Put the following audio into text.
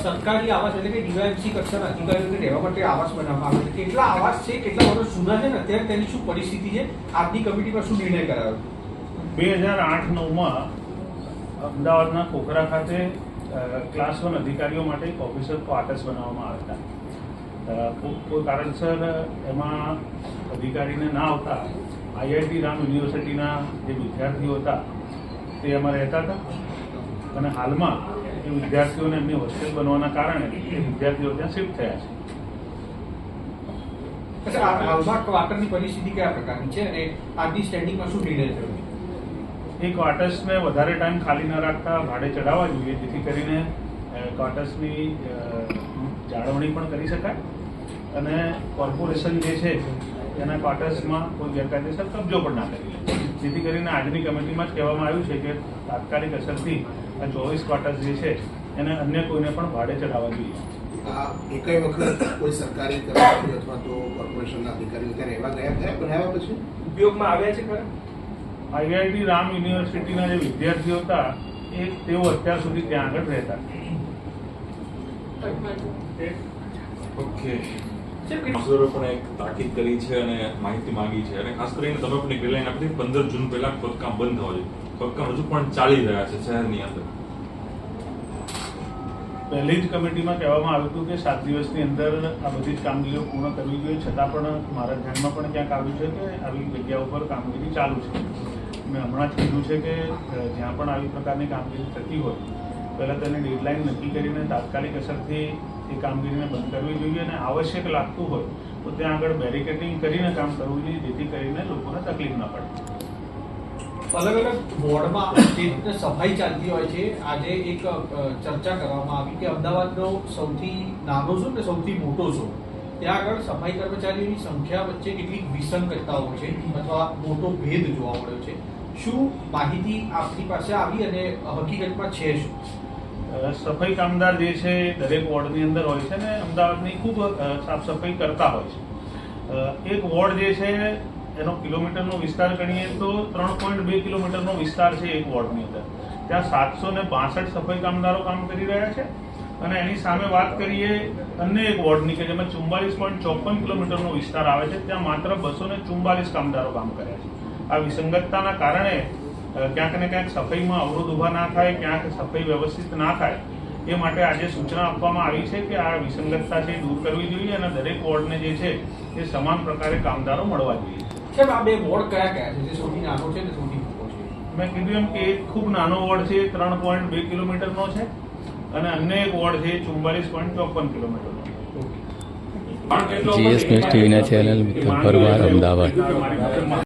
સરકારી આવાસ એટલે કે ડીવાયએમસી કક્ષાના અધિકારીઓને રહેવા માટે આવાસ બનાવવામાં આવે છે. કેટલા આવાસ છે, કેટલા વર્ષ જૂના છે ને અત્યારે તેની શું પરિસ્થિતિ છે, આજની કમિટીમાં શું નિર્ણય કરાયો? 2008-9માં અમદાવાદના ખોખરા ખાતે ક્લાસ 1 અધિકારીઓ માટે એક ઓફિસર ક્વાર્ટર્સ બનાવવામાં આવ્યા હતા. કોઈ કારણસર એમાં અધિકારીને ના આવતા આઈઆઈટી રામ યુનિવર્સિટીના જે વિદ્યાર્થીઓ હતા તે એમાં રહેતા હતા અને હાલમાં એ વિદ્યાર્થીઓને એમની હોસ્ટેલ બનવાના કારણે એ વિદ્યાર્થીઓ ત્યાં શિફ્ટ થયા છે. હાલમાં ક્વાર્ટરની પરિસ્થિતિ કયા પ્રકારની છે અને આજની સ્ટેન્ડિંગમાં શું નિર્ણય થયો? એ ક્વાર્ટર્સને વધારે ટાઈમ ખાલી ન રાખતા ભાડે ચડાવવા જોઈએ, જેથી કરીને ક્વાર્ટર્સની જાળવણી પણ કરી શકાય અને કોર્પોરેશન જે છે એના ક્વાર્ટર્સમાં કોઈ ગેરકાયદેસર કબજો પણ ના કરી લે. જેથી કરીને આજની કમિટીમાં જ કહેવામાં આવ્યું છે કે તાત્કાલિક અસરથી આ 24 ક્વાર્ટર્સ જે છે એને અન્ય કોઈને પણ ભાડે ચડાવવા જોઈએ. એકય વખત કોઈ સરકારી કર્મચારી અથવા તો કોર્પોરેશનના અધિકારીઓ ત્યાં રહેવા ગયા થયા બનાવ્યા પછી ઉપયોગમાં આવ્યા છે ખરા? આઈઆઈટી રામ યુનિવર્સિટીના જે વિદ્યાર્થીઓ હતા તેઓ અત્યાર સુધી ત્યાં આગળ રહેતા. ઓકે, અફસરો પણ એક તાકીદ કરી છે અને માહિતી માંગી છે અને ખાસ કરીને તમે પણ એક ડેડલાઈન આપી 15 જૂન પહેલા ખોદકામ બંધ થવા જોઈએ. ખોદકામ હજુ પણ ચાલી રહ્યા છે શહેરની અંદર. પહેલી જ કમિટીમાં કહેવામાં આવ્યું હતું કે 7 દિવસની અંદર આ બધી જ કામગીરીઓ પૂર્ણ કરવી જોઈએ. છતાં પણ મારા ધ્યાનમાં પણ ક્યાંક આવ્યું છે કે આવી જગ્યા ઉપર કામગીરી ચાલુ છે. મેં હમણાં જ કીધું છે કે જ્યાં પણ આવી પ્રકારની કામગીરી થતી હોય પહેલાં તેની ડેડલાઇન નક્કી કરીને તાત્કાલિક અસરથી એ કામગીરીને બંધ કરવી જોઈએ અને આવશ્યક લાગતું હોય તો ત્યાં આગળ બેરિકેડિંગ કરીને કામ કરવું જોઈએ, જેથી કરીને લોકોને તકલીફ ન પડે. અલગ અલગ વોર્ડમાં જે રીતે સફાઈ ચાલતી હોય છે, આજે એક ચર્ચા કરવામાં આવી કે અમદાવાદનો સૌથી નાનો ઝોન ને સૌથી મોટો ઝોન, ત્યાં આગળ સફાઈ કર્મચારીઓની સંખ્યા વચ્ચે કેટલીક વિસંગતતાઓ છે અથવા મોટો ભેદ જોવા મળ્યો છે. શું માહિતી આપની પાસે આવી અને હકીકતમાં છે શું? સફાઈ કામદાર જે છે દરેક વોર્ડની અંદર હોય છે ને અમદાવાદની ખૂબ સાફ સફાઈ કરતા હોય છે. એક વોર્ડ જે છે એનો કિલોમીટરનો વિસ્તાર ગણીએ તો 3.2 કિલોમીટરનો વિસ્તાર છે એક વોર્ડની અંદર. ત્યાં 762 સફાઈ કામદારો કામ કરી રહ્યા છે અને એની સામે વાત કરીએ અન્ય એક વોર્ડની કે જેમાં 44.54 કિલોમીટરનો વિસ્તાર આવે છે, ત્યાં માત્ર 244 કામદારો કામ કર્યા છે. આ વિસંગતતાના કારણે ક્યાંક ને ક્યાંક સફાઈમાં અવરોધ ઊભા ના થાય, ક્યાંક સફાઈ વ્યવસ્થિત ના થાય, એ માટે આજે સૂચના આપવામાં આવી છે કે આ વિસંગતતા છે દૂર કરવી જોઈએ અને દરેક વોર્ડને જે છે એ સમાન પ્રકારે કામદારો મળવા જોઈએ. કેમ આ બે વોર્ડ કયા કયા છે, જે સૌથી નાનો છે અને સૌથી મોટો છે? મેં કીધું એમ કે એક ખૂબ નાનો વોર્ડ છે 3.2 કિલોમીટરનો છે અને અન્ય એક વોર્ડ છે 44.54 કિલોમીટરનો. GS ન્યૂઝ ટીવીના ચેનલ મિત્ર પરવાર અમદાવાદ.